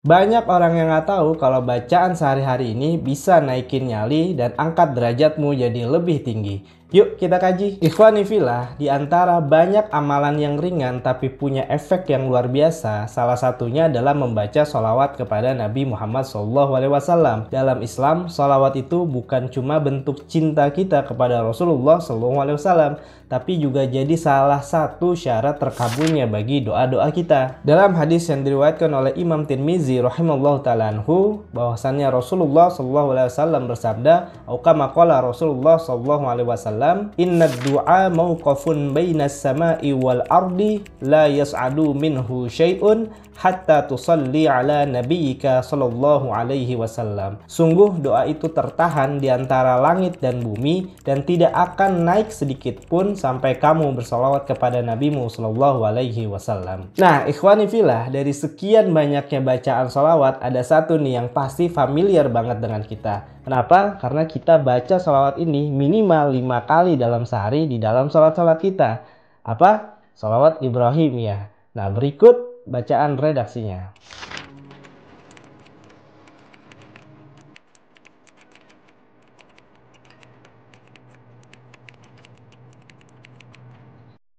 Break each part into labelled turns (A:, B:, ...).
A: Banyak orang yang nggak tahu kalau bacaan sehari-hari ini bisa naikin nyali dan angkat derajatmu jadi lebih tinggi. Yuk kita kaji. Ikhwani fillah, di antara banyak amalan yang ringan tapi punya efek yang luar biasa, salah satunya adalah membaca sholawat kepada Nabi Muhammad SAW. Dalam Islam, sholawat itu bukan cuma bentuk cinta kita kepada Rasulullah SAW, tapi juga jadi salah satu syarat terkabulnya bagi doa-doa kita. Dalam hadis yang diriwayatkan oleh Imam Tirmizi rahimallahu ta'ala anhu, bahwasannya Rasulullah SAW bersabda, "Au kama qala Rasulullah SAW, inna du'a mauqafun bainas sama'i wal ardi la yas'adu minhu syai'un hatta tusalli ala nabiyyika sallallahu alaihi wasallam." Sungguh doa itu tertahan di antara langit dan bumi dan tidak akan naik sedikit pun sampai kamu bersalawat kepada nabimu sallallahu alaihi wasallam. Nah, ikhwani fillah, dari sekian banyaknya bacaan salawat, ada satu nih yang pasti familiar banget dengan kita. Kenapa? Karena kita baca salawat ini minimal 5 kali dalam sehari di dalam salat-salat kita. Apa? Salawat Ibrahim ya. Nah, berikut bacaan redaksinya.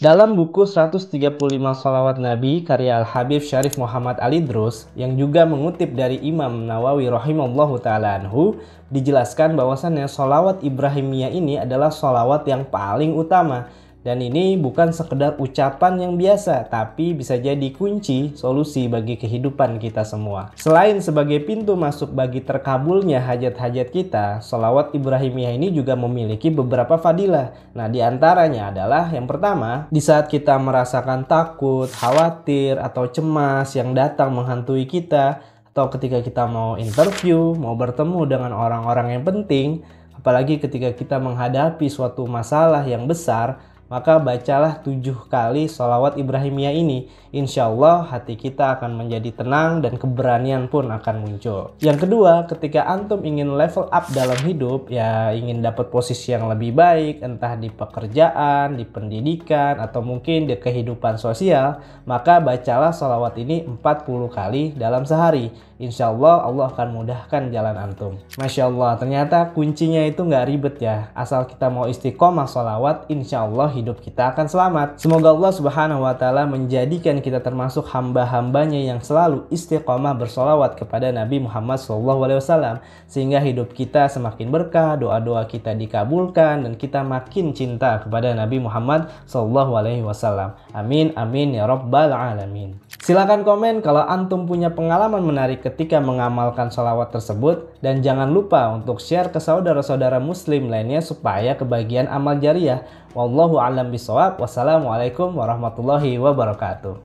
A: Dalam buku 135 Shalawat Nabi karya Al-Habib Syarif Muhammad Ali Drus yang juga mengutip dari Imam Nawawi rahimallahu ta'ala anhu, dijelaskan bahwasannya sholawat Ibrahimiyah ini adalah sholawat yang paling utama. Dan ini bukan sekedar ucapan yang biasa, tapi bisa jadi kunci solusi bagi kehidupan kita semua. Selain sebagai pintu masuk bagi terkabulnya hajat-hajat kita, sholawat Ibrahimiyah ini juga memiliki beberapa fadilah. Nah, diantaranya adalah yang pertama, di saat kita merasakan takut, khawatir, atau cemas yang datang menghantui kita, atau ketika kita mau interview, mau bertemu dengan orang-orang yang penting, apalagi ketika kita menghadapi suatu masalah yang besar, maka bacalah 7 kali sholawat Ibrahimiyah ini. Insya Allah hati kita akan menjadi tenang dan keberanian pun akan muncul. Yang kedua, ketika antum ingin level up dalam hidup, ya ingin dapat posisi yang lebih baik, entah di pekerjaan, di pendidikan, atau mungkin di kehidupan sosial, maka bacalah sholawat ini 40 kali dalam sehari. Insya Allah Allah akan mudahkan jalan antum. Masya Allah, ternyata kuncinya itu nggak ribet ya. Asal kita mau istiqomah sholawat, insya Allah hidup kita akan selamat. Semoga Allah Subhanahu wa Ta'ala menjadikan kita termasuk hamba-hambanya yang selalu istiqomah bersolawat kepada Nabi Muhammad SAW, sehingga hidup kita semakin berkah, doa-doa kita dikabulkan, dan kita makin cinta kepada Nabi Muhammad SAW. Amin amin ya rabbal alamin. Silahkan komen kalau antum punya pengalaman menarik ketika mengamalkan sholawat tersebut, dan jangan lupa untuk share ke saudara-saudara muslim lainnya supaya kebagian amal jariah. Wallahu a'lam bishawab. Wassalamualaikum warahmatullahi wabarakatuh.